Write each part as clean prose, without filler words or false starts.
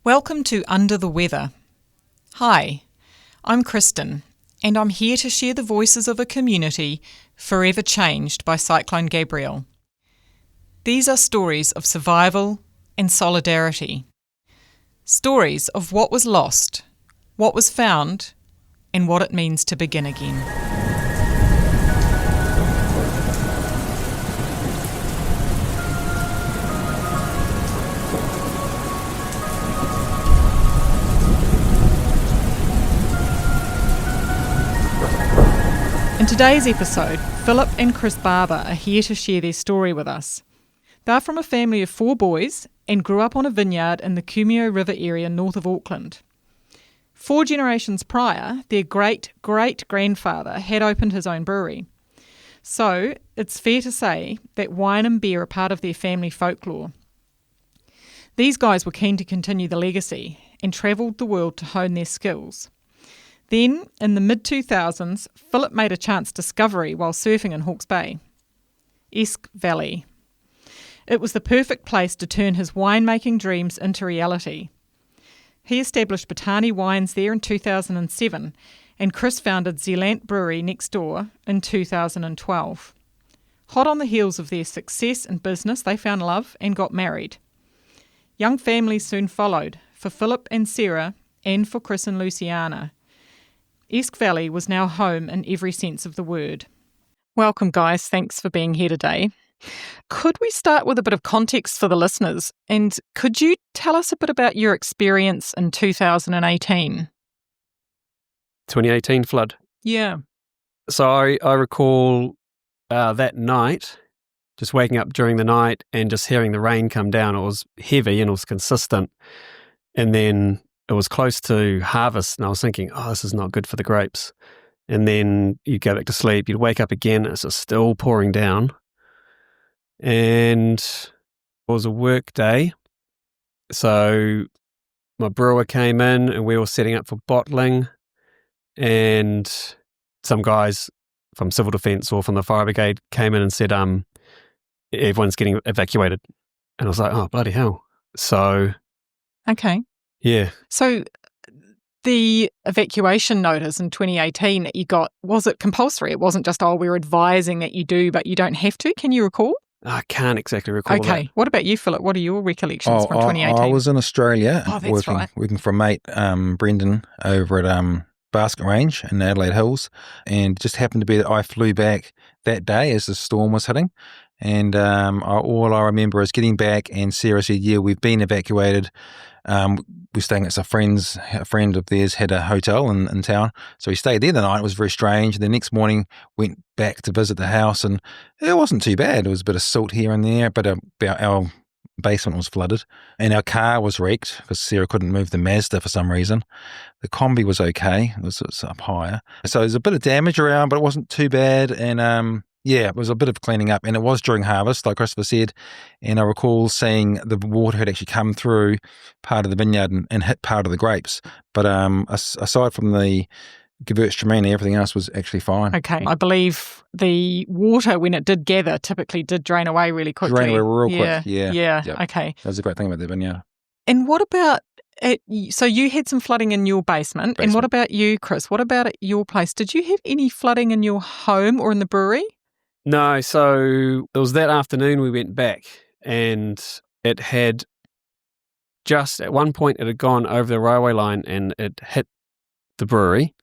Welcome to Under the Weather. Hi, I'm Kristen, and I'm here to share the voices of a community forever changed by Cyclone Gabrielle. These are stories of survival and solidarity. Stories of what was lost, what was found, and what it means to begin again. In today's episode, Philip and Chris Barber are here to share their story with us. They're from a family of 4 boys and grew up on a vineyard in the Esk River area north of Auckland. 4 generations prior, their great-great-grandfather had opened his own brewery. So it's fair to say that wine and beer are part of their family folklore. These guys were keen to continue the legacy and travelled the world to hone their skills. Then, in the mid-2000s, Philip made a chance discovery while surfing in Hawke's Bay. Esk Valley. It was the perfect place to turn his winemaking dreams into reality. He established Petane wines there in 2007, and Chris founded Zeelandt Brewery next door in 2012. Hot on the heels of their success in business, they found love and got married. Young families soon followed, for Philip and Sarah, and for Chris and Luciana. Esk Valley was now home in every sense of the word. Welcome, guys. Thanks for being here today. Could we start with a bit of context for the listeners? And could you tell us a bit about your experience in 2018? 2018 flood. Yeah. So I recall that night, just waking up during the night and just hearing the rain come down. It was heavy and it was consistent. And then it was close to harvest, and I was thinking, oh, this is not good for the grapes. And then you'd go back to sleep, you'd wake up again, and it's just still pouring down. And it was a work day. So my brewer came in, and we were setting up for bottling. And some guys from Civil Defence or from the Fire Brigade came in and said, everyone's getting evacuated. And I was like, oh, bloody hell. So... Okay. Yeah. So the evacuation notice in 2018 that you got, was it compulsory? It wasn't just, we're advising that you do, but you don't have to. Can you recall? I can't exactly recall that. Okay. What about you, Philip? What are your recollections from 2018? I was in Australia working for a mate, Brendan, over at Basket Range in Adelaide Hills, and it just happened to be that I flew back that day as the storm was hitting. And all I remember is getting back, and Sarah said, yeah, we've been evacuated. We're staying at a friend of theirs had a hotel in town. So we stayed there the night. It was very strange. The next morning, went back to visit the house, and it wasn't too bad. There was a bit of silt here and there, but our basement was flooded. And our car was wrecked because Sarah couldn't move the Mazda for some reason. The Combi was okay. It was up higher. So there's a bit of damage around, but it wasn't too bad. And yeah, it was a bit of cleaning up, and it was during harvest, like Christopher said. And I recall seeing the water had actually come through part of the vineyard and hit part of the grapes. But aside from the Gewürztraminer, everything else was actually fine. Okay. I believe the water, when it did gather, typically did drain away really quickly. Drain away real quick, yeah. Yep. Okay. That was a great thing about the vineyard. And what about so you had some flooding in your basement. And what about you, Chris? What about at your place? Did you have any flooding in your home or in the brewery? No, so it was that afternoon we went back, and it had just, at one point it had gone over the railway line and it hit the brewery,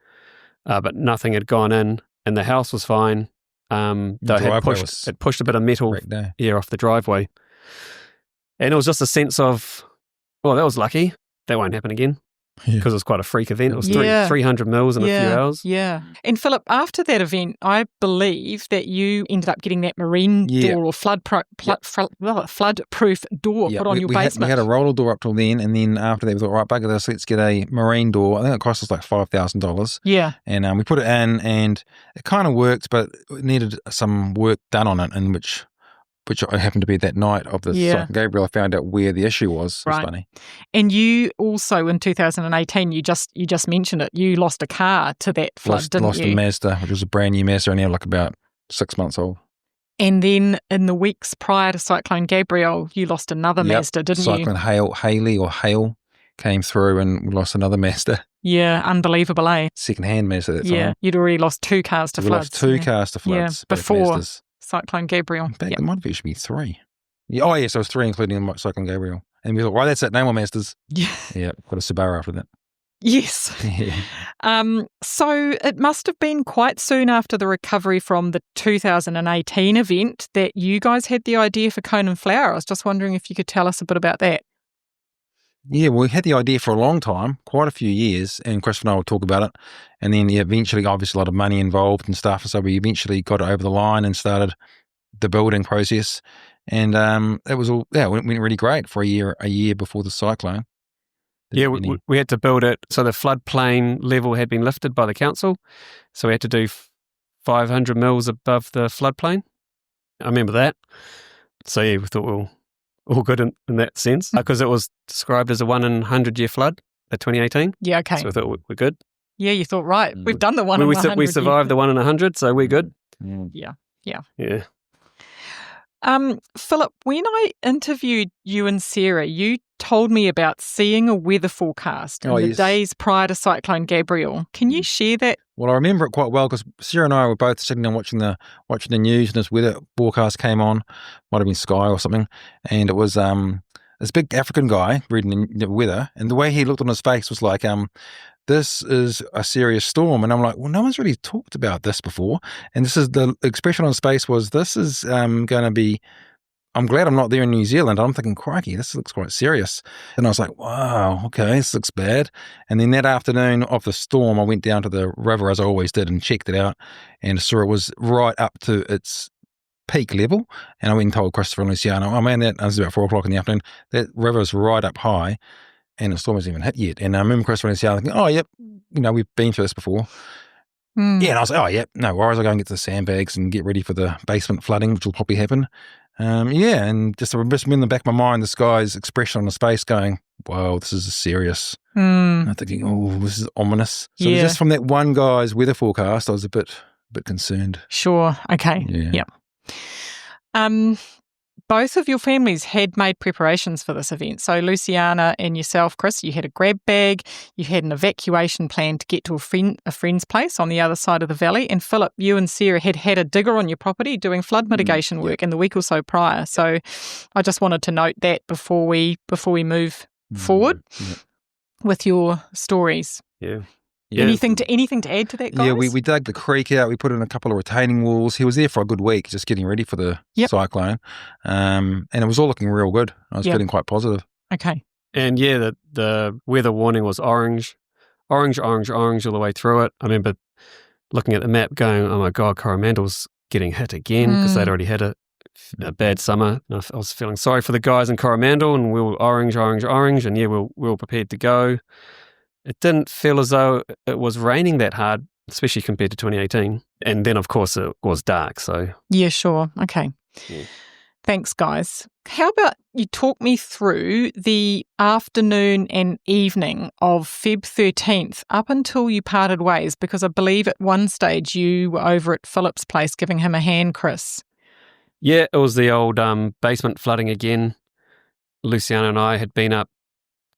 but nothing had gone in, and the house was fine. It pushed a bit of metal off the driveway. And it was just a sense of, well, that was lucky. That won't happen again. Because it was quite a freak event. It was 300 mils in a few hours. Yeah. And Philip, after that event, I believe that you ended up getting that marine door or flood-proof door put on your basement. We had a roller door up till then, and then after that we thought, right, bugger this, let's get a marine door. I think it cost us like $5,000. Yeah. And we put it in, and it kind of worked, but it needed some work done on it, in which happened to be that night of the Cyclone Gabrielle. I found out where the issue was. It was funny. And you also, in 2018, you just mentioned it, you lost a car to that flood, didn't you? Lost a Mazda, which was a brand new Mazda, only like about 6 months old. And then in the weeks prior to Cyclone Gabrielle, you lost another Mazda, didn't Cyclone you? Hail. came through and we lost another Mazda, Yeah, unbelievable, eh? second-hand Mazda at that Yeah, time. you'd already lost 2 cars to We floods. lost 2 cars to floods. Yeah, both before Mazdas. Cyclone Gabrielle. In fact, Yeah. there might actually be 3. Yeah, oh, yes, there was 3, including Cyclone Gabrielle. And we thought, right, that's it, no more Mazdas. Yeah. Yeah, got a Subaru after that. Yes. So it must have been quite soon after the recovery from the 2018 event that you guys had the idea for Cone and Flower. I was just wondering if you could tell us a bit about that. Yeah, well, we had the idea for a long time, quite a few years, and Chris and I will talk about it. And then eventually, obviously, a lot of money involved and stuff. So we eventually got it over the line and started the building process. And it was all, it went really great for a year before the cyclone. Yeah, we had to build it so the floodplain level had been lifted by the council. So we had to do 500 mils above the floodplain. I remember that. So yeah, we thought we were all good in that sense because it was described as a 1 in 100-year flood, the 2018. Yeah, okay. So we thought we're good. Yeah, you thought, right, we've done the 1 in 100. We survived the 1 in 100, so we're good. Yeah. Philip, when I interviewed you and Sarah, you told me about seeing a weather forecast in the days prior to Cyclone Gabrielle. Can you share that? Well, I remember it quite well because Sarah and I were both sitting and watching the news, and this weather forecast came on. Might have been Sky or something, and it was this big African guy reading the weather, and the way he looked on his face was like, this is a serious storm. And I'm like, well, no one's really talked about this before. And this is the expression on his face was, this is going to be, I'm glad I'm not there in New Zealand. I'm thinking, crikey, this looks quite serious. And I was like, wow, okay, this looks bad. And then that afternoon of the storm, I went down to the river as I always did and checked it out and saw it was right up to its peak level. And I went and told Christopher and Luciana, oh man, that was about 4 o'clock in the afternoon. That river's right up high. And the storm hasn't even hit yet. And I remember Chris and Luciana thinking, oh, yep, we've been through this before. Yeah, and I was like, oh, yep, no worries. I'll go and get the sandbags and get ready for the basement flooding, which will probably happen. And just in the back of my mind, this guy's expression on his face going, wow, this is serious. And I'm thinking, oh, this is ominous. So just from that one guy's weather forecast, I was a bit concerned. Sure. Okay. Yeah. Yep. Both of your families had made preparations for this event. So Luciana and yourself, Chris, you had a grab bag, you had an evacuation plan to get to a friend's place on the other side of the valley. And Philip, you and Sarah had a digger on your property doing flood mitigation work in the week or so prior. So I just wanted to note that before we move forward with your stories. Yeah. Anything to add to that, guys? Yeah, we dug the creek out. We put in a couple of retaining walls. He was there for a good week, just getting ready for the cyclone. And it was all looking real good. I was feeling quite positive. Okay. And yeah, the weather warning was orange all the way through it. I remember looking at the map going, oh my God, Coromandel's getting hit again because they'd already had a bad summer. And I was feeling sorry for the guys in Coromandel, and we were orange. And yeah, we were prepared to go. It didn't feel as though it was raining that hard, especially compared to 2018. And then, of course, it was dark. So yeah, sure. Okay. Yeah. Thanks, guys. How about you talk me through the afternoon and evening of Feb 13th up until you parted ways? Because I believe at one stage you were over at Philip's place giving him a hand, Chris. Yeah, it was the old basement flooding again. Luciana and I had been up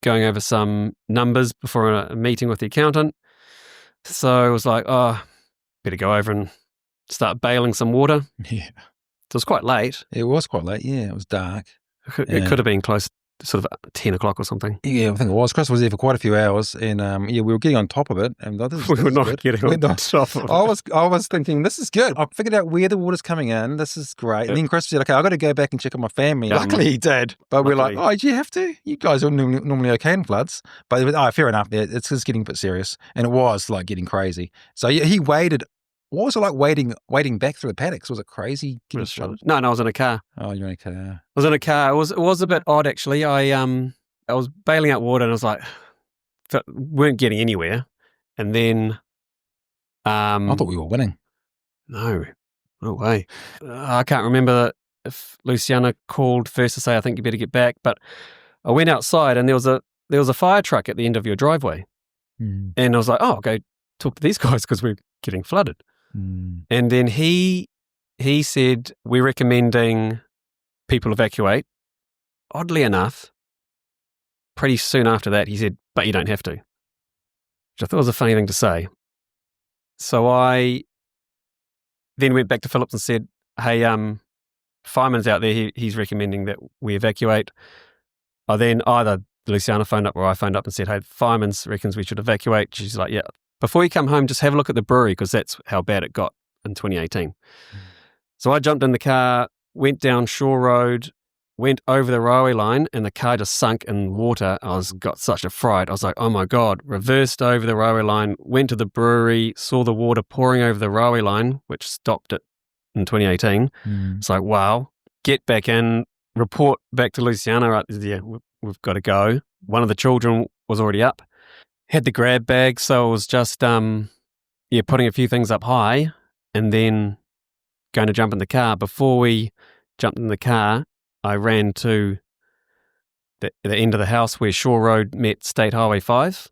going over some numbers before a meeting with the accountant. So I was like, oh, better go over and start bailing some water. Yeah. So it was quite late. It was quite late, yeah. It was dark. It could have been close, sort of 10 o'clock or something. Yeah, I think it was. Chris was there for quite a few hours, and we were getting on top of it. And we were not getting on top of it. I was thinking, this is good. I figured out where the water's coming in. This is great. Yep. And then Chris said, okay, I've got to go back and check on my family. Luckily he did. But we're like, oh, do you have to? You guys are normally okay in floods. But fair enough. Yeah, it's just getting a bit serious. And it was like getting crazy. So he waited. What was it like waiting back through the paddocks? Was it crazy? No, I was in a car. Oh, you're in a car. I was in a car. It was a bit odd, actually. I was bailing out water and I was like, weren't getting anywhere. And then... I thought we were winning. No way. I can't remember if Luciana called first to say, I think you better get back. But I went outside and there was a fire truck at the end of your driveway. And I was like, oh, I'll go talk to these guys because we're getting flooded. And then he said, we're recommending people evacuate. Oddly enough, pretty soon after that, he said, "But you don't have to," which I thought was a funny thing to say. So I then went back to Philip and said, "Hey, fireman's out there. He's recommending that we evacuate." I then either Luciana phoned up or I phoned up and said, "Hey, fireman's reckons we should evacuate." She's like, "Yeah, before you come home, just have a look at the brewery because that's how bad it got in 2018. So I jumped in the car, went down Shore Road, went over the railway line, and the car just sunk in water. Got such a fright. I was like, oh my God, reversed over the railway line, went to the brewery, saw the water pouring over the railway line, which stopped it in 2018. It's like, wow, get back in, report back to Luciana. Right, yeah, we've got to go. One of the children was already up, had the grab bag, so I was just putting a few things up high and then going to jump in the car. Before we jumped in the car, I ran to the end of the house where Shore Road met State Highway 5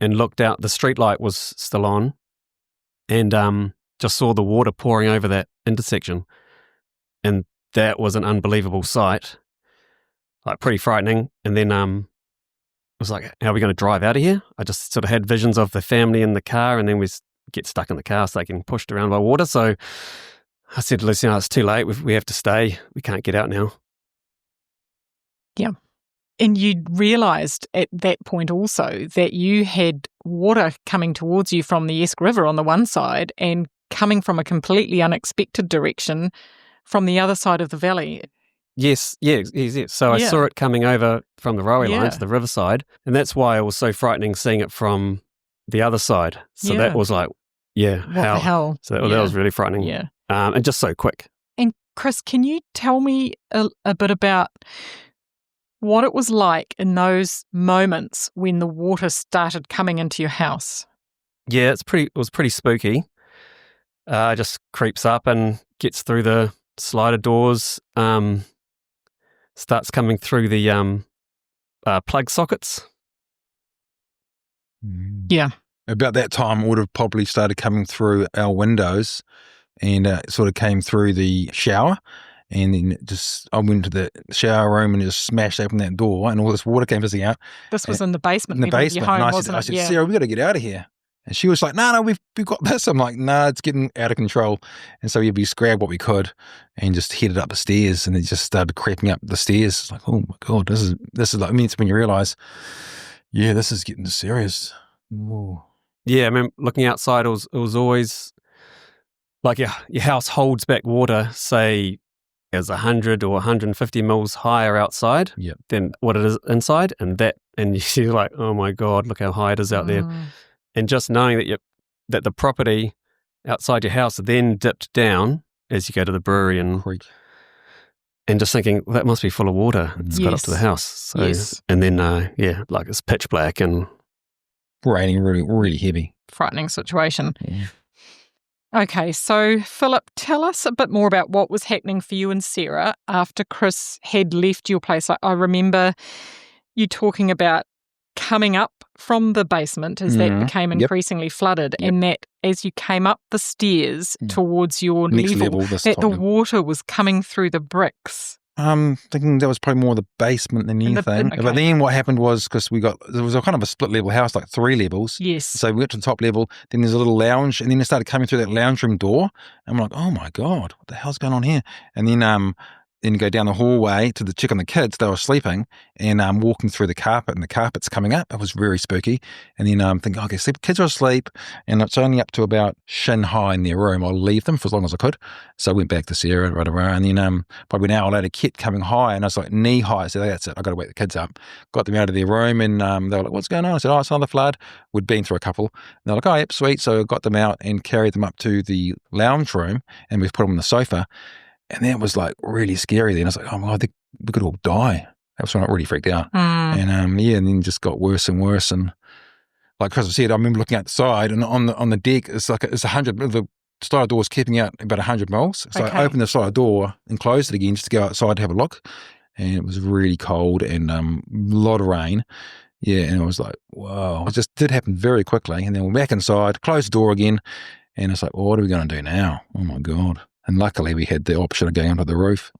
and looked out. The street light was still on and just saw the water pouring over that intersection. And that was an unbelievable sight, like pretty frightening. And then I was like, how are we going to drive out of here? I just sort of had visions of the family in the car, and then we get stuck in the car so they getting pushed around by water. So I said to Luciana, it's too late. We have to stay. We can't get out now. Yeah. And you realised at that point also that you had water coming towards you from the Esk River on the one side and coming from a completely unexpected direction from the other side of the valley. Yes. So I saw it coming over from the railway line to the riverside, and that's why it was so frightening seeing it from the other side. So that was like, what the hell? So that was really frightening. Yeah. And just so quick. And Chris, can you tell me a bit about what it was like in those moments when the water started coming into your house? Yeah, it was pretty spooky. Just creeps up and gets through the slider doors, starts coming through the plug sockets. Yeah. About that time, it would have probably started coming through our windows and sort of came through the shower. And then I went to the shower room and just smashed open that door, and all this water came fizzing out. This was in the basement. In the basement. Home, and I said, Sarah, we got to get out of here. And she was like, no, we've got this. I'm like, no, it's getting out of control. And so we just grabbed what we could and just headed up the stairs, and it just started creeping up the stairs. It's like, oh my God, this is like, it's when you realise, this is getting serious. Ooh. Yeah, I mean, looking outside, it was always like your house holds back water, say, as 100 or 150 mils higher outside than what it is inside, and you're like, oh my God, look how high it is out there. And just knowing that the property outside your house then dipped down as you go to the brewery and just thinking, well, that must be full of water. It's got up to the house. So, and then, like it's pitch black and raining really, really heavy. Frightening situation. Yeah. Okay, so Philip, tell us a bit more about what was happening for you and Sarah after Chris had left your place. I remember you talking about coming up from the basement as that became increasingly flooded, and that as you came up the stairs towards your next level that the water was coming through the bricks. I'm thinking that was probably more the basement than anything. But then what happened was, because there was a kind of a split level house, like 3 levels. Yes. So we got to the top level, then there's a little lounge, and then it started coming through that lounge room door. And I'm like, oh my God, what the hell's going on here? And then go down the hallway to check on the kids. They were sleeping, and walking through the carpet, and the carpet's coming up. It was very spooky. And then I'm thinking, okay, kids are asleep, and it's only up to about shin high in their room. I'll leave them for as long as I could. So I went back to Sarah right around, and then probably an hour later, kept coming high, and I was like knee high. So that's it. I got to wake the kids up. Got them out of their room, and they were like, "What's going on?" I said, "Oh, it's another flood." We'd been through a couple. And they're like, "Oh, yep, sweet." So I got them out and carried them up to the lounge room, and we put them on the sofa. And that was like really scary then. I was like, oh my God, we could all die. That was when I really freaked out. And and then just got worse and worse. And like Chris said, I remember looking outside, and on the deck, it's 100, the sliding door was keeping out about 100 mils. So I opened the sliding door and closed it again just to go outside to have a look. And it was really cold and a lot of rain. Yeah, and I was like, whoa. It just did happen very quickly. And then we're back inside, closed the door again. And it's like, well, what are we going to do now? Oh my God. And luckily we had the option of going onto the roof.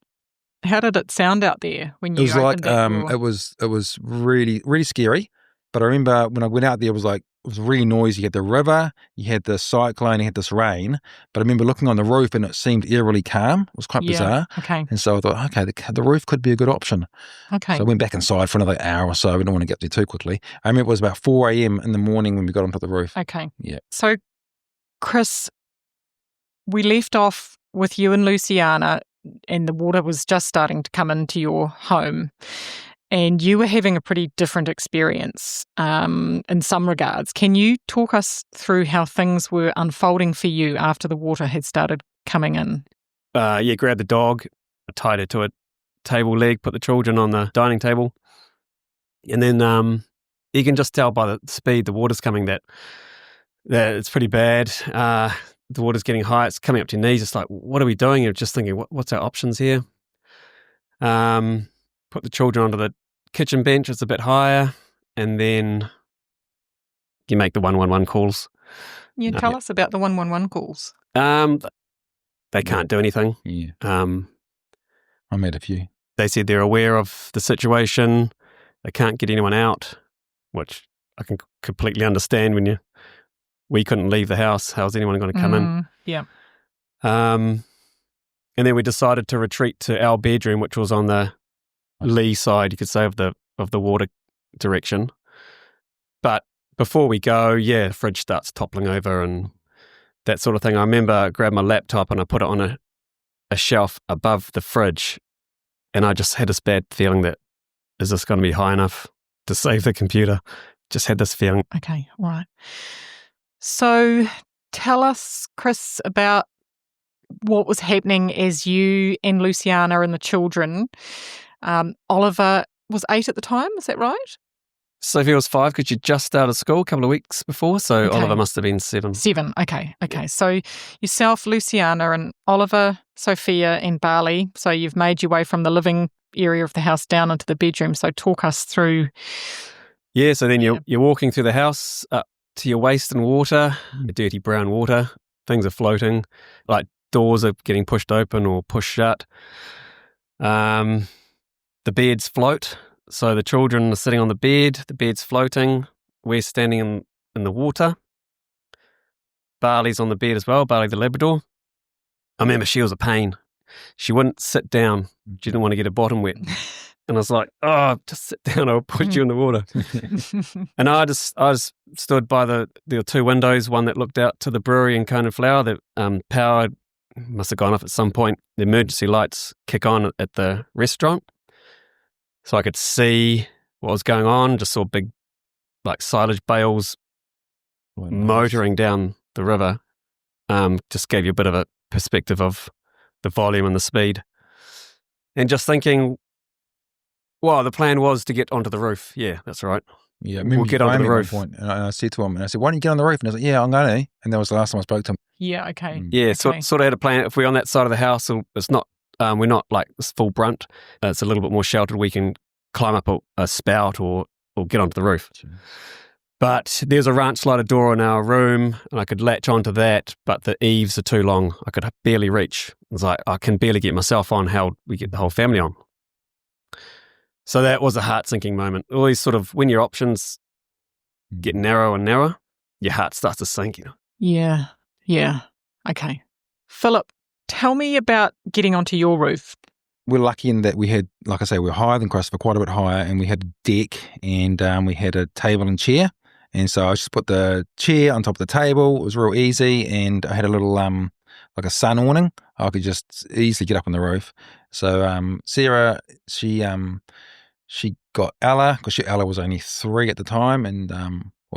How did it sound out there when It you was like, opened that door? it was really, really scary. But I remember when I went out there, it was really noisy. You had the river, you had the cyclone, you had this rain. But I remember looking on the roof and it seemed eerily calm. It was quite bizarre. Okay. And so I thought, okay, the roof could be a good option. Okay. So I went back inside for another hour or so. I didn't want to get there too quickly. I remember it was about 4 a.m. in the morning when we got onto the roof. Okay. Yeah. So, Chris, we left off with you and Luciana, and the water was just starting to come into your home. And you were having a pretty different experience in some regards. Can you talk us through how things were unfolding for you after the water had started coming in? Grabbed the dog, tied it to a table leg, put the children on the dining table. And then you can just tell by the speed the water's coming that it's pretty bad. The water's getting high. It's coming up to your knees. It's like, what are we doing? You're just thinking, what's our options here? Put the children onto the kitchen bench. It's a bit higher. And then you make the 111 calls. Tell us about the 111 calls. They can't do anything. Yeah. I made a few. They said they're aware of the situation. They can't get anyone out, which I can completely understand when we couldn't leave the house. How's anyone going to come in? Yeah. And then we decided to retreat to our bedroom, which was on the lee side, you could say, of the water direction. But before we go, the fridge starts toppling over and that sort of thing. I remember I grabbed my laptop and I put it on a shelf above the fridge, and I just had this bad feeling that, is this going to be high enough to save the computer? Just had this feeling. Okay, all right. So tell us, Chris, about what was happening as you and Luciana and the children. Oliver was 8 at the time, is that right? Sophia was 5 because she just started school a couple of weeks before, so Okay. Oliver must have been 7. 7, okay. So yourself, Luciana, and Oliver, Sophia, and Barley. So you've made your way from the living area of the house down into the bedroom. So talk us through. Yeah, so then you're walking through the house up to your waist in water, the dirty brown water. Things are floating, like doors are getting pushed open or pushed shut. The beds float. So the children are sitting on the bed's floating. We're standing in the water. Barley's on the bed as well, Barley the Labrador. I remember she was a pain. She wouldn't sit down. She didn't want to get her bottom wet. And I was like, oh, just sit down, I'll put you in the water. And I just stood by the 2 windows, one that looked out to the brewery in Cone and Flower. The power must have gone off at some point. The emergency lights kick on at the restaurant. So I could see what was going on, just saw big silage bales motoring down the river. Just gave you a bit of a perspective of the volume and the speed. And just thinking, well, the plan was to get onto the roof. Yeah, that's right. Yeah, we'll get onto the roof. And I said to him, and I said, why don't you get on the roof? And I was like, yeah, I'm going to. And that was the last time I spoke to him. Yeah, okay. Yeah, okay. Sort of had a plan. If we're on that side of the house, it's not, we're not like this full brunt. It's a little bit more sheltered. We can climb up a spout or get onto the roof. Sure. But there's a ranch slider door in our room, and I could latch onto that, but the eaves are too long. I could barely reach. It's like, I can barely get myself on. How we get the whole family on? So that was a heart-sinking moment. All these sort of, when your options get narrower and narrower, your heart starts to sink. Yeah. Okay. Philip, tell me about getting onto your roof. We're lucky in that we had, like I say, we're higher than Christopher, quite a bit higher, and we had a deck, and we had a table and chair. And so I just put the chair on top of the table. It was real easy, and I had a little, like a sun awning. I could just easily get up on the roof. So Sarah, she got Ella, because Ella was only 3 at the time, and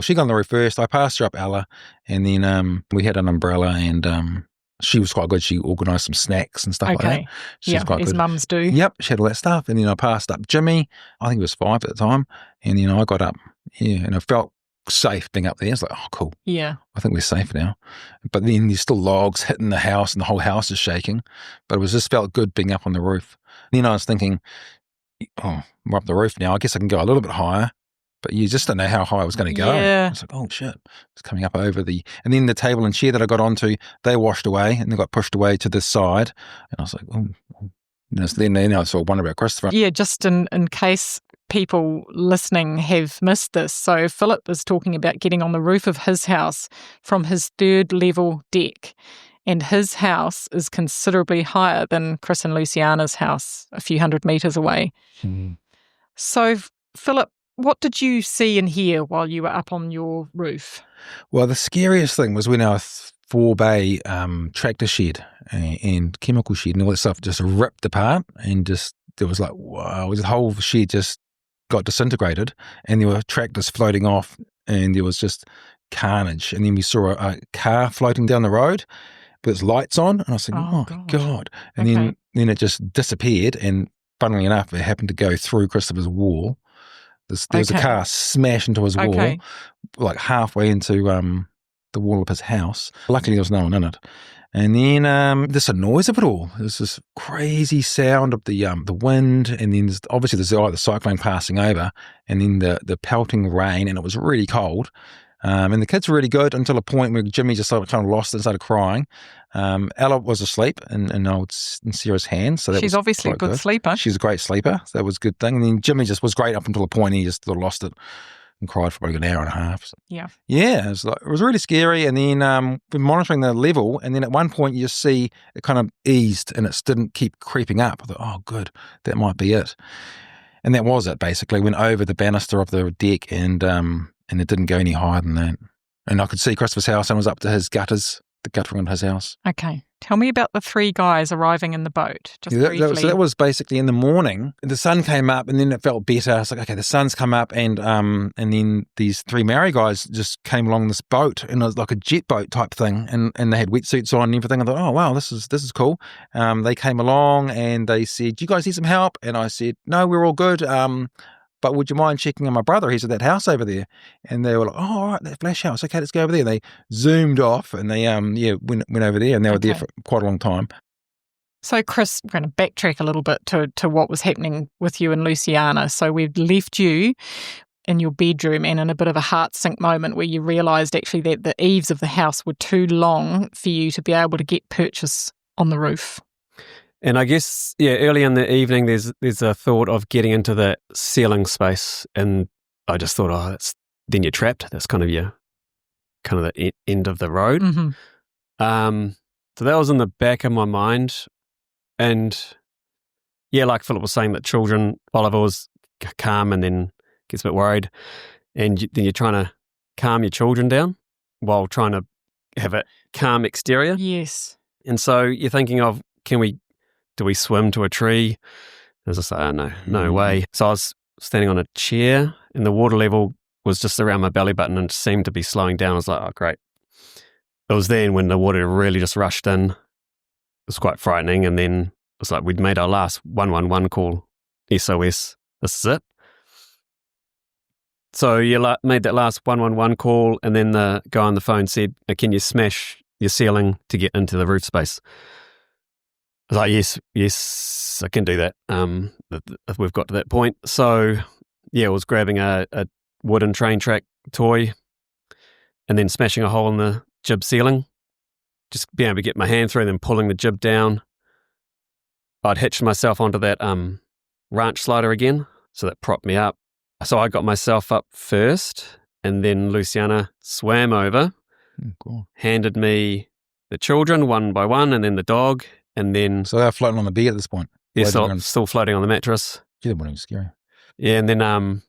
she got on the roof first. I passed her up Ella, and then we had an umbrella, and she was quite good. She organised some snacks and stuff like that. She's quite as good. mums do. Yep, she had all that stuff. And then I passed up Jimmy. I think he was 5 at the time. And then I got up. Yeah, and I felt safe being up there. It's like, oh, cool. Yeah. I think we're safe now. But then there's still logs hitting the house and the whole house is shaking. But it was just felt good being up on the roof. Then I was thinking, oh, we're up the roof now. I guess I can go a little bit higher. But you just don't know how high I was going to go. Yeah. It's like, oh, shit. It's coming up over the... And then the table and chair that I got onto, they washed away and they got pushed away to this side. And I was like, oh, Then I sort of wonder about Christopher. Yeah, just in case people listening have missed this. So Philip is talking about getting on the roof of his house from his 3rd level deck. And his house is considerably higher than Chris and Luciana's house, a few hundred metres away. Mm. So, Philip, what did you see and hear while you were up on your roof? Well, the scariest thing was when our 4-bay tractor shed and chemical shed and all that stuff just ripped apart, and just there was like, wow, the whole shed just got disintegrated, and there were tractors floating off, and there was just carnage. And then we saw a car floating down the road with its lights on, and I was thinking, oh my God. And then it just disappeared, and funnily enough, it happened to go through Christopher's wall. There was a car smashed into his wall, like halfway into the wall of his house. Luckily, there was no one in it. And then just the noise of it all. There's this crazy sound of the wind, and then obviously there's the cyclone passing over, and then the pelting rain, and it was really cold. And the kids were really good until a point where Jimmy just kind of lost it and started crying. Ella was asleep in Sarah's hands. So she's obviously a good sleeper. She's a great sleeper. So that was a good thing. And then Jimmy just was great up until a point. He just sort of lost it and cried for about an hour and a half. So, yeah, it was really scary. And then we're monitoring the level. And then at one point you just see it kind of eased and it didn't keep creeping up. I thought, oh, good, that might be it. And that was it, basically. Went over the banister of the deck and it didn't go any higher than that. And I could see Christopher's house and it was up to his gutters, the guttering of his house. Okay. Tell me about the 3 guys arriving in the boat, just briefly. So that was basically in the morning. The sun came up and then it felt better. I was like, okay, the sun's come up and then these 3 Maori guys just came along this boat, and it was like a jet boat type thing, and they had wetsuits on and everything. I thought, oh, wow, this is cool. They came along and they said, do you guys need some help? And I said, no, we're all good. But would you mind checking on my brother? He's at that house over there. And they were like, oh, all right, that flash house. Okay, let's go over there. They zoomed off and they went over there, and they were there for quite a long time. So, Chris, we're going to backtrack a little bit to what was happening with you and Luciana. So we've left you in your bedroom and in a bit of a heart sink moment where you realised actually that the eaves of the house were too long for you to be able to get purchase on the roof. And I guess, early in the evening, there's a thought of getting into the ceiling space, and I just thought, then you're trapped. That's kind of the end of the road. Mm-hmm. So that was in the back of my mind, and like Philip was saying, that children, Oliver was calm and then gets a bit worried, and then you're trying to calm your children down while trying to have a calm exterior. Yes. And so you're thinking of, do we swim to a tree? As I say, oh, no way. So I was standing on a chair and the water level was just around my belly button and seemed to be slowing down. I was like, oh, great. It was then when the water really just rushed in. It was quite frightening. And then it was like we'd made our last 111 call, SOS. This is it. So you made that last 111 call, and then the guy on the phone said, can you smash your ceiling to get into the roof space? I was like, yes, I can do that. If we've got to that point. So, I was grabbing a wooden train track toy and then smashing a hole in the jib ceiling, just being able to get my hand through, then pulling the jib down. I'd hitched myself onto that ranch slider again, so that propped me up. So I got myself up first, and then Luciana swam over, handed me the children one by one, and then the dog. And then, so they're floating on the bed at this point. Yeah, still floating on the mattress. Gee, that would be scary. Yeah, and then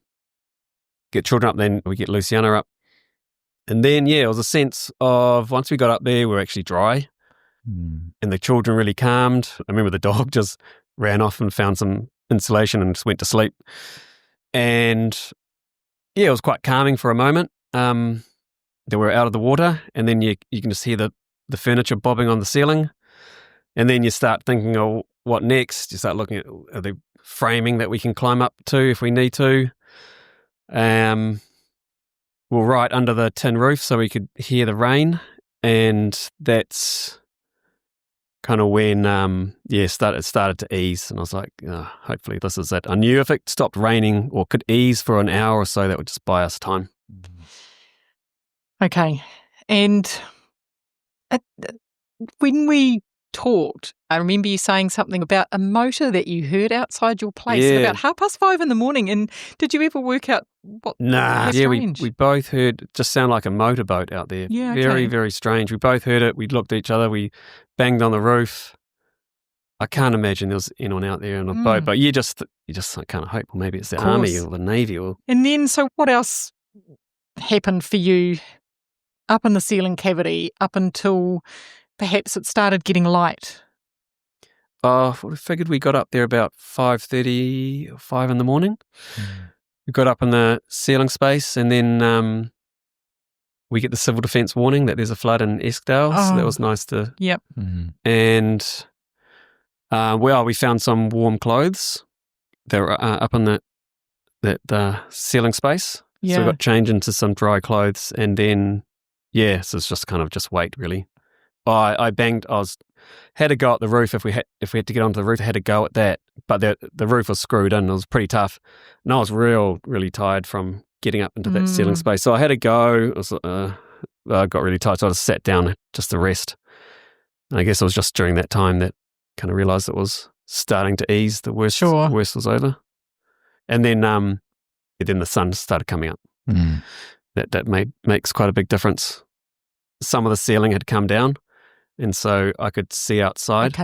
get children up. Then we get Luciana up, and then it was a sense of once we got up there, we were actually dry, and the children really calmed. I remember the dog just ran off and found some insulation and just went to sleep, and it was quite calming for a moment. They were out of the water, and then you can just hear the furniture bobbing on the ceiling. And then you start thinking, oh, what next? You start looking at the framing that we can climb up to if we need to. We're right under the tin roof so we could hear the rain. And that's kind of when, it started to ease. And I was like, hopefully this is it. I knew if it stopped raining or could ease for an hour or so, that would just buy us time. Okay. And when we talked, I remember you saying something about a motor that you heard outside your place at Yeah. about 5:30 in the morning. And did you ever work out what? Nah, was yeah, strange? we both heard it just sound like a motorboat out there. Yeah, Very, okay. very strange. We both heard it. We looked at each other. We banged on the roof. I can't imagine there was anyone out there on a boat, but you just kind of hope, well, maybe it's the Of army course. or the navy or. And then, so what else happened for you up in the ceiling cavity up until perhaps it started getting light? We figured we got up there about 5:30 or 5 in the morning. We got up in the ceiling space, and then we get the civil defence warning that there's a flood in Eskdale. So that was nice to. Yep. And we found some warm clothes that were up in that ceiling space. Yeah. So we got changed into some dry clothes, and then so it's just kind of just wait really. I had to go at the roof if we had to get onto the roof. I had to go at that, but the roof was screwed in. It was pretty tough, and I was really tired from getting up into that ceiling space. So I had to go. I got really tired, so I just sat down just to rest. And I guess it was just during that time that kind of realised it was starting to ease. The worst was over, and then the sun started coming up. That makes quite a big difference. Some of the ceiling had come down, and so I could see outside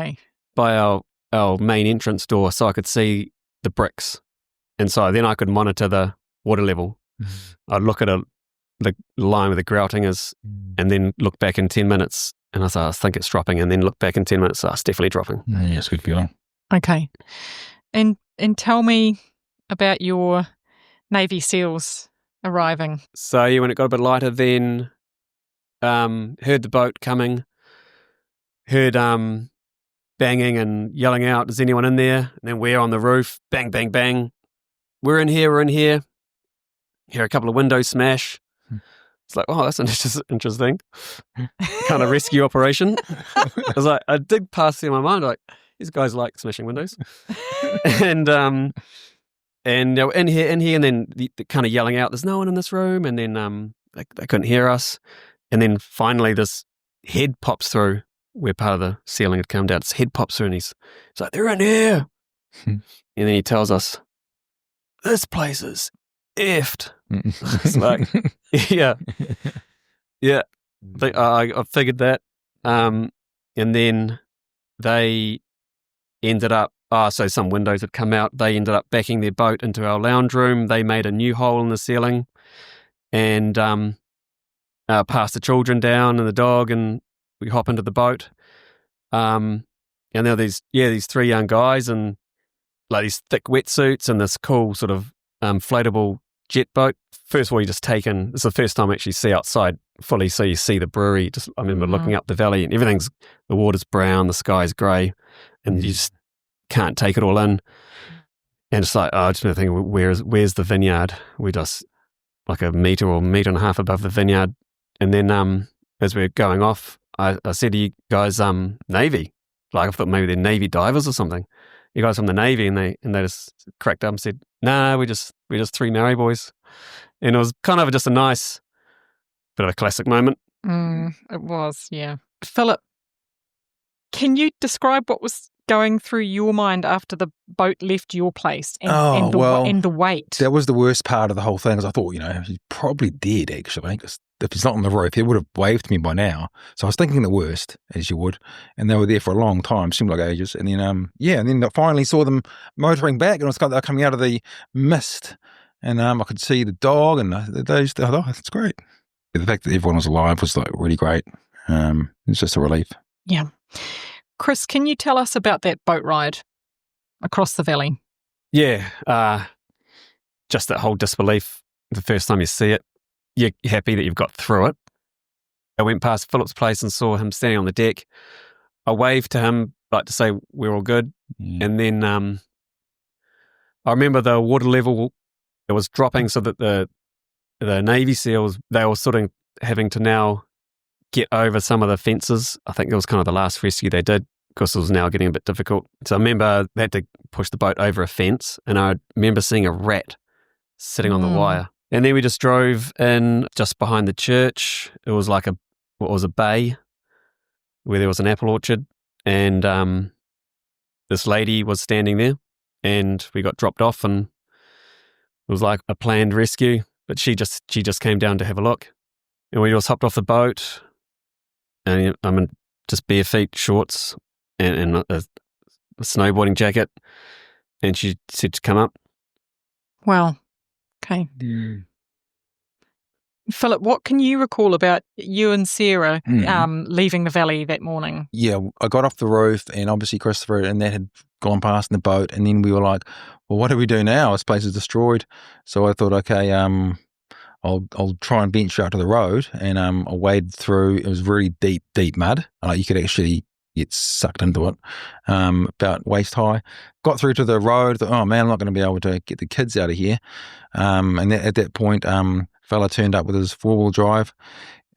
by our main entrance door, so I could see the bricks, and so then I could monitor the water level. I'd look at the line where the grouting is, and then look back in 10 minutes, and I think it's dropping, and then look back in 10 minutes, it's definitely dropping. Yeah, it's a good feeling. Okay. And tell me about your Navy SEALs arriving. So when it got a bit lighter, then heard the boat coming, heard banging and yelling out, is anyone in there? And then we're on the roof, bang, bang, bang. We're in here. Hear a couple of windows smash. It's like, oh, that's interesting. Kind of rescue operation. I was like, I did pass through my mind, like, these guys like smashing windows. And they were in here, and then the kind of yelling out, there's no one in this room. And then they couldn't hear us. And then finally this head pops through where part of the ceiling had come down. His head pops through, and he's like, they're in here. And then he tells us, this place is effed. It's like, yeah. I figured that. And then they ended up, so some windows had come out. They ended up backing their boat into our lounge room. They made a new hole in the ceiling and passed the children down and the dog, and we hop into the boat. And there were these three young guys and like these thick wetsuits and this cool sort of floatable jet boat. First of all, you just take in, it's the first time I actually see outside fully, so you see the brewery. I remember looking up the valley and the water's brown, the sky's grey, and you just can't take it all in. And it's like, I just remember thinking, where's the vineyard? We're just like a metre or metre and a half above the vineyard. And then as we were going off, I said to you guys, Navy. Like I thought maybe they're Navy divers or something. You guys from the Navy, and they just cracked up and said, "Nah, we're just three Maori boys." And it was kind of just a nice bit of a classic moment. It was, yeah. Philip, can you describe what was going through your mind after the boat left your place and the weight? That was the worst part of the whole thing, because I thought, he's probably dead, actually, 'cause if he's not on the roof, he would have waved me by now. So I was thinking the worst, as you would. And they were there for a long time, seemed like ages. And then, and then I finally saw them motoring back, and it was kind of coming out of the mist. And I could see the dog, and those. Oh, that's great. The fact that everyone was alive was like really great. It's just a relief. Yeah. Chris, can you tell us about that boat ride across the valley? Yeah. Just that whole disbelief the first time you see it. You're happy that you've got through it. I went past Philip's place and saw him standing on the deck. I waved to him, like to say we're all good. And then I remember the water level, it was dropping, so that the Navy SEALs, they were sort of having to now get over some of the fences. I think it was kind of the last rescue they did, because it was now getting a bit difficult. So I remember they had to push the boat over a fence, and I remember seeing a rat sitting on the wire. And then we just drove in just behind the church. It was like a bay where there was an apple orchard. and this lady was standing there, and we got dropped off, and it was like a planned rescue, but she just came down to have a look, and we just hopped off the boat, and I'm in just bare feet, shorts, and a snowboarding jacket, and she said to come up. Wow. Okay. Philip, what can you recall about you and Sarah leaving the valley that morning? Yeah, I got off the roof, and obviously Christopher and that had gone past in the boat, and then we were like, well, what do we do now? This place is destroyed. So I thought, okay, I'll try and venture out to the road, and I waded through. It was really deep mud. You could actually get sucked into it, about waist high. Got through to the road. Thought, oh man, I'm not going to be able to get the kids out of here. And at that point, fella turned up with his 4-wheel drive,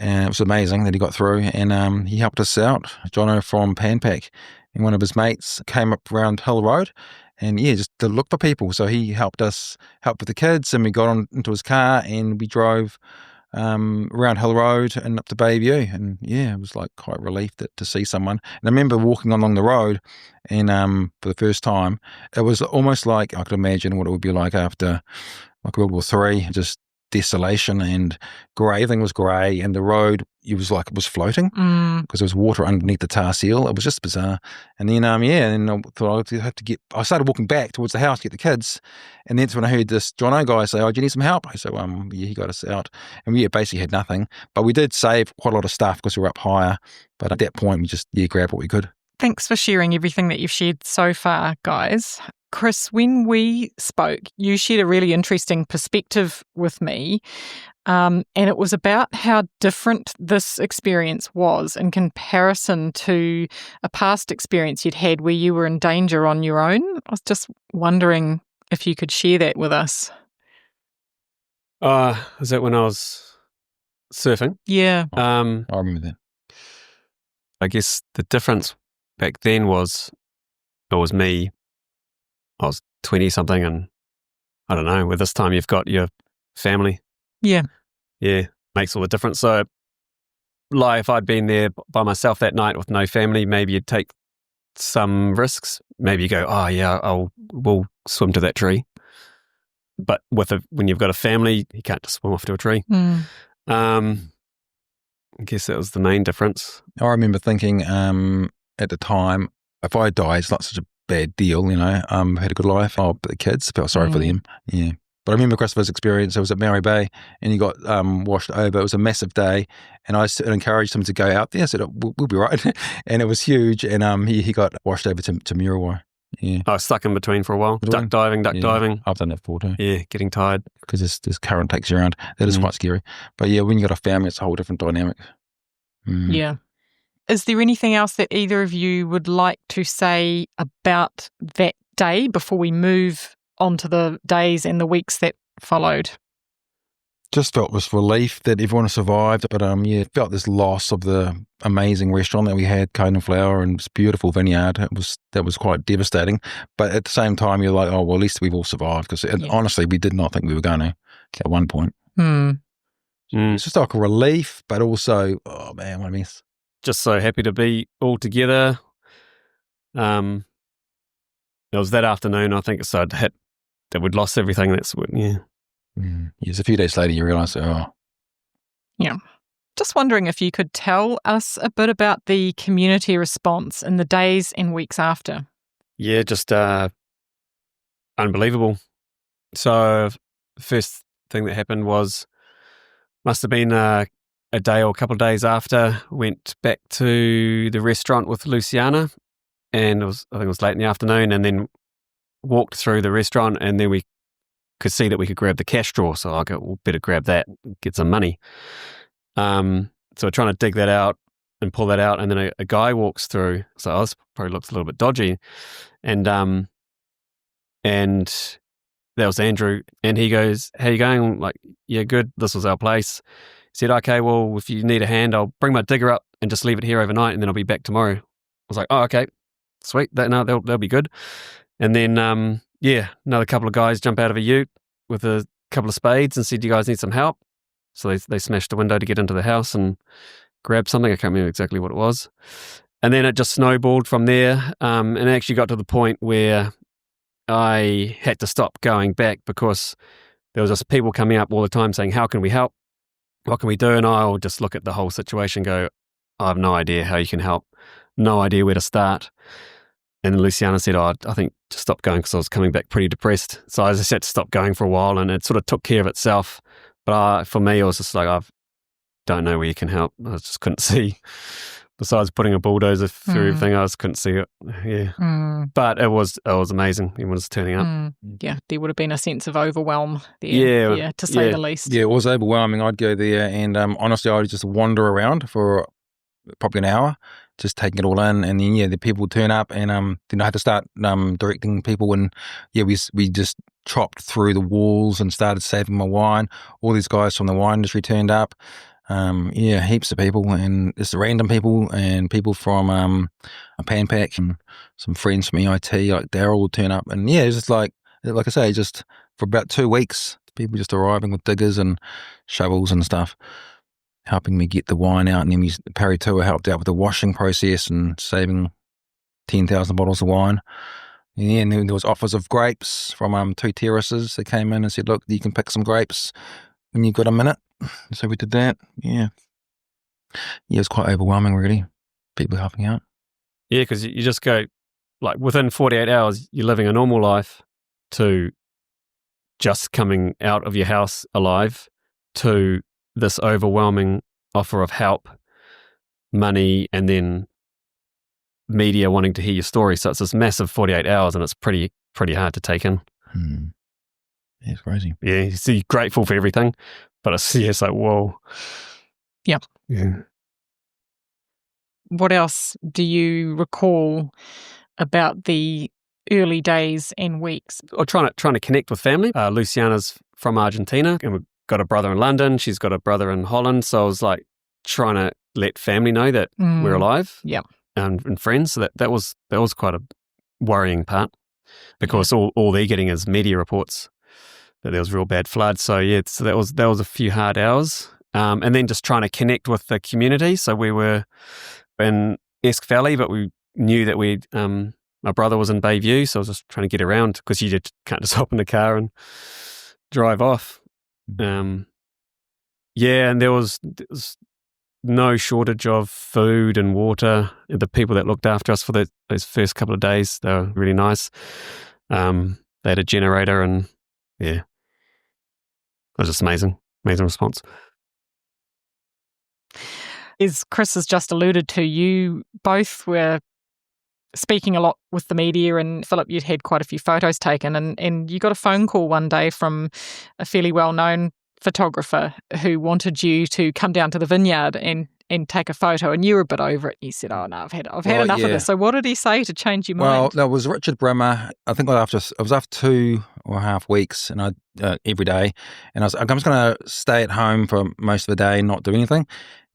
and it was amazing that he got through, and he helped us out. Jono from Panpack, and one of his mates came up around Hill Road, and just to look for people. So he helped us with the kids, and we got into his car and we drove around Hill Road and up to Bayview, and it was like quite relief to see someone. And I remember walking along the road, and for the first time, it was almost like I could imagine what it would be like after like World War III, just desolation and grey. Everything was grey, and the road it was floating because there was water underneath the tar seal. It was just bizarre. And then and I thought I'd have to I started walking back towards the house to get the kids, and that's when I heard this Jono guy say, "Oh, do you need some help?" I said, he got us out, and we basically had nothing, but we did save quite a lot of stuff because we were up higher. But at that point, we just grabbed what we could. Thanks for sharing everything that you've shared so far, guys. Chris, when we spoke, you shared a really interesting perspective with me, and it was about how different this experience was in comparison to a past experience you'd had where you were in danger on your own. I was just wondering if you could share that with us. Is that when I was surfing? Yeah. I remember that. I guess the difference back then was it was me. I was 20-something, and I don't know, with this time you've got your family. Yeah. Yeah, makes all the difference. So, like, if I'd been there by myself that night with no family, maybe you'd take some risks. Maybe you go, oh yeah, we'll swim to that tree. But when you've got a family, you can't just swim off to a tree. I guess that was the main difference. I remember thinking at the time, if I die, it's not such a bad deal, I had a good life. But the kids, felt sorry for them. Yeah. But I remember Christopher's experience. I was at Maori Bay, and he got washed over. It was a massive day, and I encouraged him to go out there. I said, we'll be right. And it was huge, and he got washed over to Muriwai. Yeah. I was stuck in between for a while. Duck diving. I've done that before too. Yeah, getting tired. Because this current takes you around. That is quite scary. But yeah, when you got a family, it's a whole different dynamic. Yeah. Is there anything else that either of you would like to say about that day before we move on to the days and the weeks that followed? Just felt this relief that everyone has survived, but felt this loss of the amazing restaurant that we had, Code and Flower, and this beautiful vineyard. That was quite devastating. But at the same time, you're like, oh well, at least we've all survived, because honestly, we did not think we were going to at one point. It's just like a relief, but also, oh man, what a mess. Just so happy to be all together. It was that afternoon, I think, so I'd hit that we'd lost everything. That's what, Yes, a few days later, you realise, Yeah. Just wondering if you could tell us a bit about the community response in the days and weeks after. Yeah, just unbelievable. So the first thing that happened must have been a day or a couple of days after, went back to the restaurant with Luciana, and I think it was late in the afternoon, and then walked through the restaurant, and then we could see that we could grab the cash drawer. So I go, well, better grab that, get some money. So we're trying to dig that out and pull that out, and then a guy walks through. So this probably looks a little bit dodgy, and that was Andrew, and he goes, "How you going?" I'm like, "Yeah, good. This was our place." He said, "Okay, well, if you need a hand, I'll bring my digger up and just leave it here overnight, and then I'll be back tomorrow." I was like, "Oh, okay, sweet. They'll be good." And then, another couple of guys jump out of a ute with a couple of spades and said, "Do you guys need some help?" So they smashed the window to get into the house and grabbed something. I can't remember exactly what it was. And then it just snowballed from there, and it actually got to the point where I had to stop going back because there was just people coming up all the time saying, how can we help? What can we do? And I'll just look at the whole situation and go, I have no idea how you can help, no idea where to start. And Luciana said, I think just stop going because I was coming back pretty depressed. So I just had to stop going for a while, and it sort of took care of itself. But for me, it was just like, I don't know where you can help. I just couldn't see. Besides putting a bulldozer through everything, I just couldn't see it. Yeah. But it was amazing. Everyone was turning up. Yeah, there would have been a sense of overwhelm there, to say the least. Yeah, it was overwhelming. I'd go there and honestly, I'd just wander around for probably an hour, just taking it all in. And then, the people would turn up and then I had to start directing people. And, we just chopped through the walls and started saving my wine. All these guys from the wine industry turned up. Heaps of people and just random people and people from a pan pack and some friends from EIT, like Daryl would turn up. And it's just like I say, just for about 2 weeks, people just arriving with diggers and shovels and stuff, helping me get the wine out. And then Parry Tour helped out with the washing process and saving 10,000 bottles of wine. And then there was offers of grapes from 2 terraces. They came in and said, look, you can pick some grapes when you've got a minute. So we did that. Yeah, it was quite overwhelming, really, people helping out. Yeah, because you just go, like, within 48 hours, you're living a normal life to just coming out of your house alive to this overwhelming offer of help, money, and then media wanting to hear your story. So it's this massive 48 hours, and it's pretty hard to take in. Yeah, it's crazy. Yeah, so you're grateful for everything, but it's like, whoa. Yep. Yeah. What else do you recall about the early days and weeks? Or trying to connect with family. Luciana's from Argentina, and we've got a brother in London. She's got a brother in Holland. So I was like trying to let family know that we're alive. Yep. And friends. So that was quite a worrying part, because all they're getting is media reports that there was real bad floods. So so that was a few hard hours. And then just trying to connect with the community. So we were in Esk Valley, but we knew that my brother was in Bayview, so I was just trying to get around because you just can't just hop in the car and drive off. And there was no shortage of food and water. The people that looked after us for those first couple of days, they were really nice. They had a generator, and it was just amazing response. As Chris has just alluded to, you both were speaking a lot with the media, and Philip, you'd had quite a few photos taken, and you got a phone call one day from a fairly well-known photographer who wanted you to come down to the vineyard and take a photo, and you were a bit over it. You said, "Oh no, I've had enough of this." So what did he say to change your mind? Well, that was Richard Brimmer. I think I was after 2.5 weeks, and every day, and I'm just going to stay at home for most of the day and not do anything.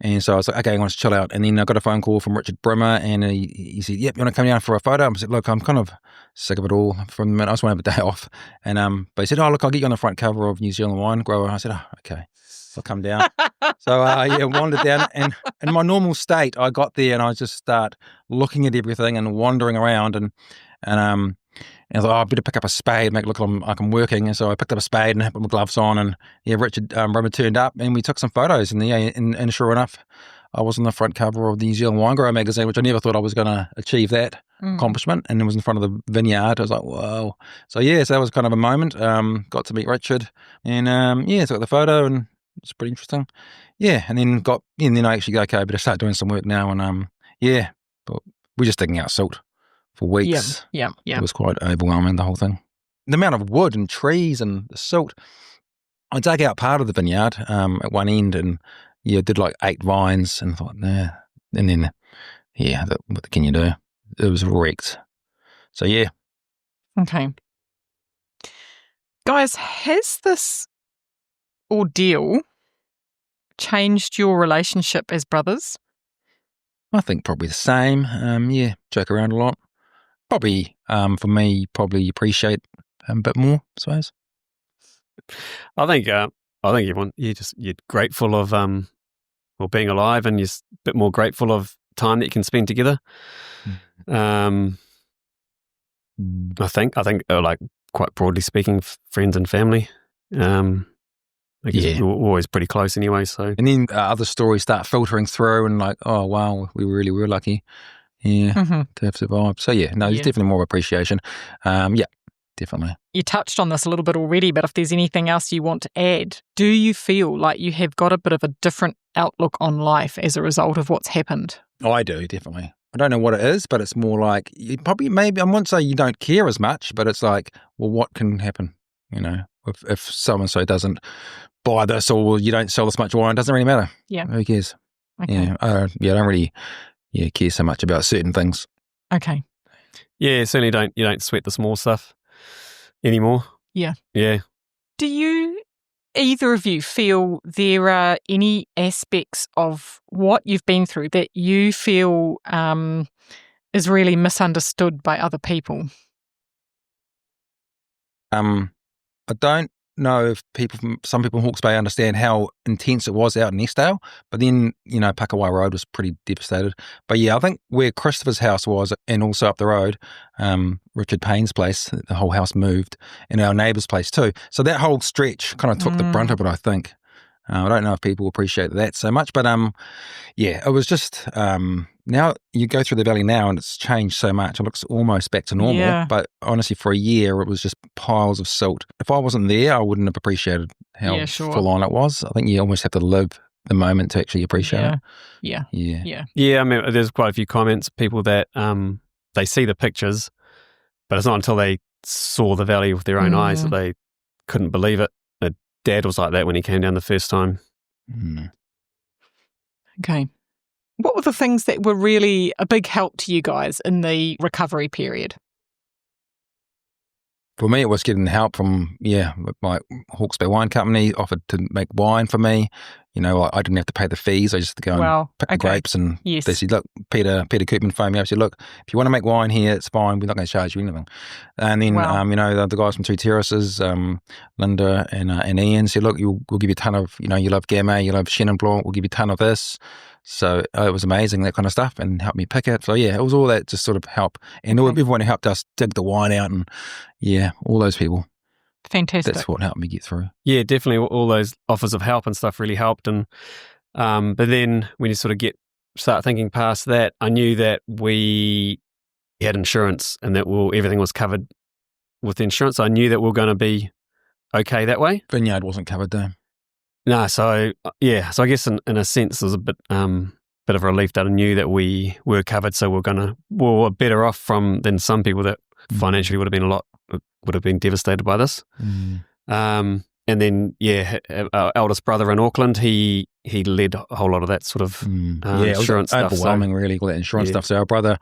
And so I was like, okay, I want to chill out. And then I got a phone call from Richard Brimmer, and he said, "Yep, you want to come down for a photo?" I said, "Look, I'm kind of sick of it all from the minute. I just want to have a day off." And but he said, "Oh, look, I'll get you on the front cover of New Zealand Wine Grower." I said, "Oh, okay, I'll come down." So wandered down, and in my normal state, I got there and I just start looking at everything and wandering around, and I thought, I better pick up a spade, make it look like I'm working. And so I picked up a spade and put my gloves on, and Richard Brimmer turned up, and we took some photos. And sure enough, I was on the front cover of the New Zealand Wine Grower magazine, which I never thought I was going to achieve that accomplishment. And it was in front of the vineyard. I was like, whoa. So so that was kind of a moment. Got to meet Richard, and took the photo, and it was pretty interesting. And then I actually go, okay, I better start doing some work now. And but we're just digging out silt for weeks. Yeah. It was quite overwhelming, the whole thing. The amount of wood and trees and the silt. I dug out part of the vineyard at one end, and did like 8 vines, and thought, nah. And then, what can you do? It was wreaked. So, yeah. Okay. Guys, has this ordeal changed your relationship as brothers? I think probably the same. Joke around a lot. Probably, for me, probably appreciate a bit more, I suppose. I think everyone, you're grateful of being alive, and you're a bit more grateful of time that you can spend together. I think like quite broadly speaking, friends and family. I guess we're always pretty close anyway. So, and then other stories start filtering through, and like, oh wow, we really were lucky, to have survived. So there's definitely more appreciation. Definitely. You touched on this a little bit already, but if there's anything else you want to add, do you feel like you have got a bit of a different outlook on life as a result of what's happened? Oh, I do, definitely. I don't know what it is, but it's more like maybe I won't say you don't care as much, but it's like, well, what can happen? If so-and-so doesn't buy this, or you don't sell this much wine, it doesn't really matter. Yeah. Who cares? Okay. I don't really care so much about certain things. Okay. Yeah, certainly you don't sweat the small stuff anymore. Yeah. Yeah. Do you, either of you, feel there are any aspects of what you've been through that you feel is really misunderstood by other people? I don't know if some people in Hawke's Bay understand how intense it was out in Eskdale, but then, Pakawai Road was pretty devastated. But I think where Christopher's house was, and also up the road, Richard Payne's place, the whole house moved, and our neighbour's place too. So that whole stretch kind of took the brunt of it, I think. I don't know if people appreciate that so much, but it was just now you go through the valley now and it's changed so much. It looks almost back to normal, but honestly, for a year it was just piles of silt. If I wasn't there, I wouldn't have appreciated how full on it was. I think you almost have to live the moment to actually appreciate it. Yeah. I mean, there's quite a few comments, people that they see the pictures, but it's not until they saw the valley with their own eyes that they couldn't believe it. Dad was like that when he came down the first time. Okay. What were the things that were really a big help to you guys in the recovery period? For me, it was getting help from, my Hawke's Bay Wine Company offered to make wine for me. I didn't have to pay the fees. I just had to go and pick the grapes. And they said, look, Peter Koopman phoned me up. Said, look, if you want to make wine here, it's fine. We're not going to charge you anything. And then, the guys from Two Terraces, Linda and Ian said, look, we'll give you a ton of, you love Gamay, you love Chenin Blanc, we'll give you a ton of this. So it was amazing, that kind of stuff, and helped me pick it. So it was all that just sort of help. And everyone who helped us dig the wine out, and all those people. Fantastic. That's what helped me get through. Yeah, definitely. All those offers of help and stuff really helped. And but then when you sort of start thinking past that, I knew that we had insurance and that everything was covered with insurance. I knew that we were going to be okay that way. Vineyard wasn't covered though. No, so I guess in a sense there was a bit of relief that I knew that we were covered. So we were better off than some people that financially would have been devastated by this. And then our eldest brother in Auckland, he led a whole lot of that sort of insurance stuff. Overwhelming, really, all that insurance stuff. So our brother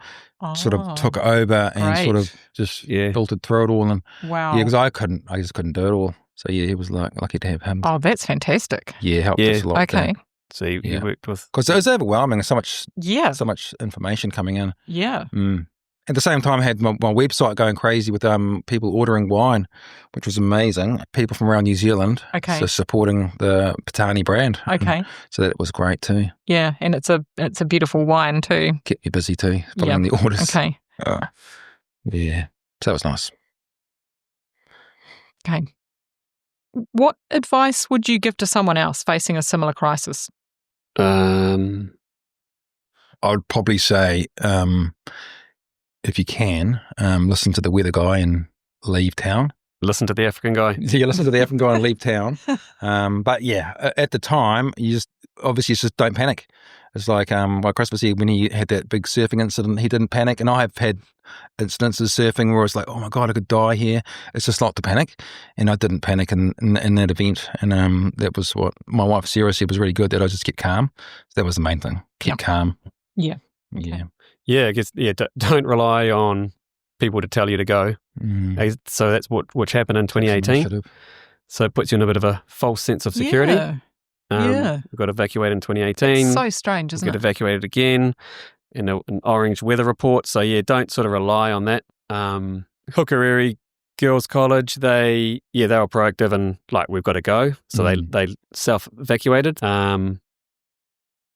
sort of took over and sort of just filtered through it all. And because I just couldn't do it all. So he was lucky to have him. Oh, that's fantastic. Yeah, helped us a lot. Okay. So he worked with, because it was overwhelming. So much information coming in. Yeah. At the same time, I had my website going crazy with people ordering wine, which was amazing. People from around New Zealand, so supporting the Petane brand. Okay, so that was great too. Yeah, and it's a beautiful wine too. Kept you busy too, filling in the orders. Okay, so that was nice. Okay, what advice would you give to someone else facing a similar crisis? I would probably say, if you can, listen to the weather guy and leave town. Listen to the African guy. Yeah, listen to the African guy and leave town. But at the time, you just don't panic. It's like Chris was here when he had that big surfing incident. He didn't panic, and I've had incidences surfing where it's like, oh my God, I could die here. It's just not to panic, and I didn't panic in that event. And that was what my wife Sarah said was really good, that I just kept calm. So that was the main thing. Keep calm. Yeah. Okay. Yeah, I guess. Yeah, don't rely on people to tell you to go. So that's what happened in 2018. So it puts you in a bit of a false sense of security. We got evacuated in 2018. It's so strange, isn't it? Got evacuated again in an orange weather report. So don't sort of rely on that. Hukariri Girls College, they were proactive and like, we've got to go. So they self-evacuated.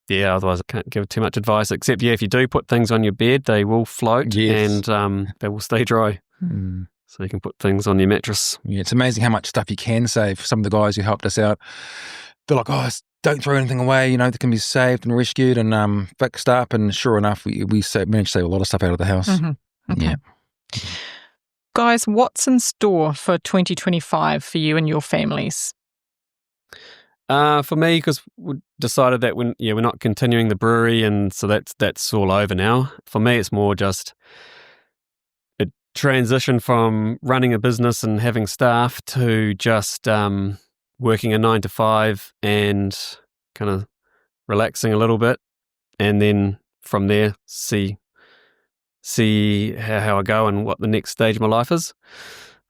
Yeah, otherwise I can't give too much advice, except, if you do put things on your bed, they will float Yes. and they will stay dry. Mm. So you can put things on your mattress. Yeah, it's amazing how much stuff you can save. Some of the guys who helped us out, they're like, don't throw anything away, that can be saved and rescued and fixed up. And sure enough, we managed to save a lot of stuff out of the house. Mm-hmm. Okay. Yeah. Guys, what's in store for 2025 for you and your families? For me, because we decided that we're not continuing the brewery, and so that's all over now. For me, it's more just a transition from running a business and having staff to just working a 9 to 5 and kind of relaxing a little bit, and then from there see how I go and what the next stage of my life is.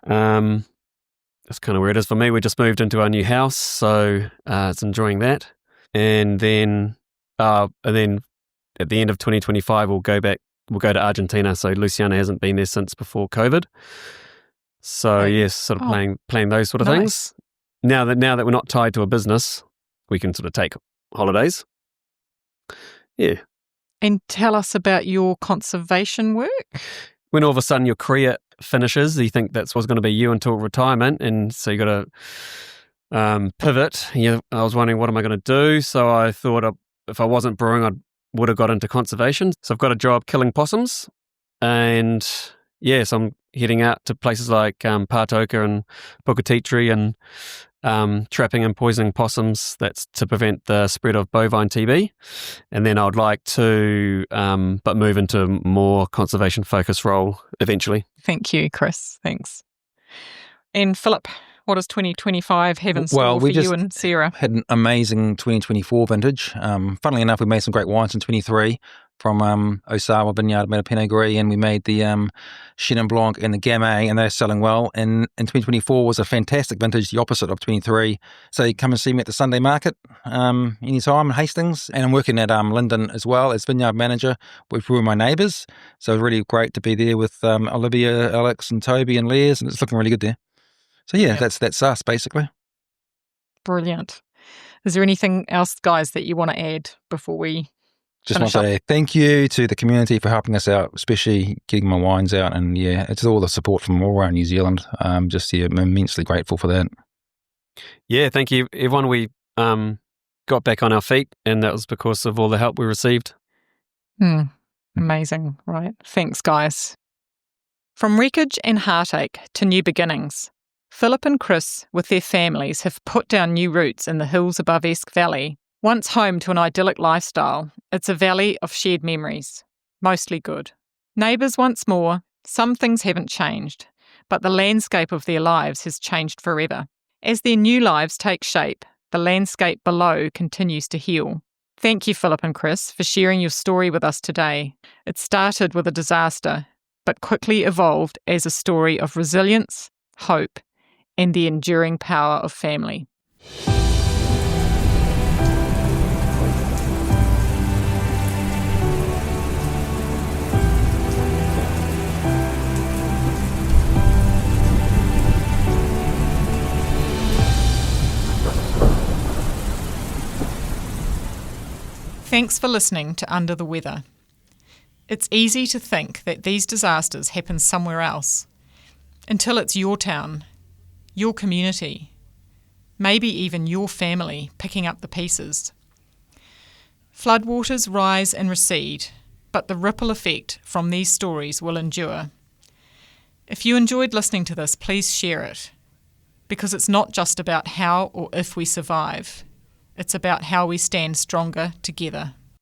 That's kind of where it is for me. We just moved into our new house, so it's enjoying that. And then at the end of 2025, we'll go to Argentina. So Luciana hasn't been there since before COVID. So yes, sort of playing those sort of things. Now that we're not tied to a business, we can sort of take holidays. Yeah. And tell us about your conservation work. When all of a sudden your career finishes, you think that's what's going to be you until retirement, and so you got to pivot. I was wondering, what am I going to do? So I thought if I wasn't brewing, I would have got into conservation. So I've got a job killing possums, and so I'm heading out to places like Pātoka and Puketitri and trapping and poisoning possums. That's to prevent the spread of bovine TB. And then I'd like to but move into a more conservation focused role eventually. Thank you, Chris. Thanks. And Philip, what does 2025 have in store for you and Sarah? Had an amazing 2024 vintage. Funnily enough, we made some great wines in 23 from Osawa Vineyard, made a Pinot Gris, and we made the Chenin Blanc and the Gamay, and they're selling well. And 2024 was a fantastic vintage, the opposite of 23. So you come and see me at the Sunday market anytime in Hastings. And I'm working at Linden as well as vineyard manager, which were my neighbours. So it's really great to be there with Olivia, Alex and Toby and Les, and it's looking really good there. So that's us basically. Brilliant. Is there anything else, guys, that you want to add before we just want to say thank you to the community for helping us out, especially getting my wines out, and it's all the support from all around New Zealand. I'm immensely grateful for that. Yeah, thank you, everyone. We got back on our feet, and that was because of all the help we received. Amazing, right? Thanks, guys. From wreckage and heartache to new beginnings, Philip and Chris, with their families, have put down new roots in the hills above Esk Valley. Once home to an idyllic lifestyle, it's a valley of shared memories, mostly good. Neighbours once more, some things haven't changed, but the landscape of their lives has changed forever. As their new lives take shape, the landscape below continues to heal. Thank you, Philip and Chris, for sharing your story with us today. It started with a disaster, but quickly evolved as a story of resilience, hope, and the enduring power of family. Thanks for listening to Under the Weather. It's easy to think that these disasters happen somewhere else, until it's your town, your community, maybe even your family picking up the pieces. Floodwaters rise and recede, but the ripple effect from these stories will endure. If you enjoyed listening to this, please share it, because it's not just about how or if we survive. It's about how we stand stronger together.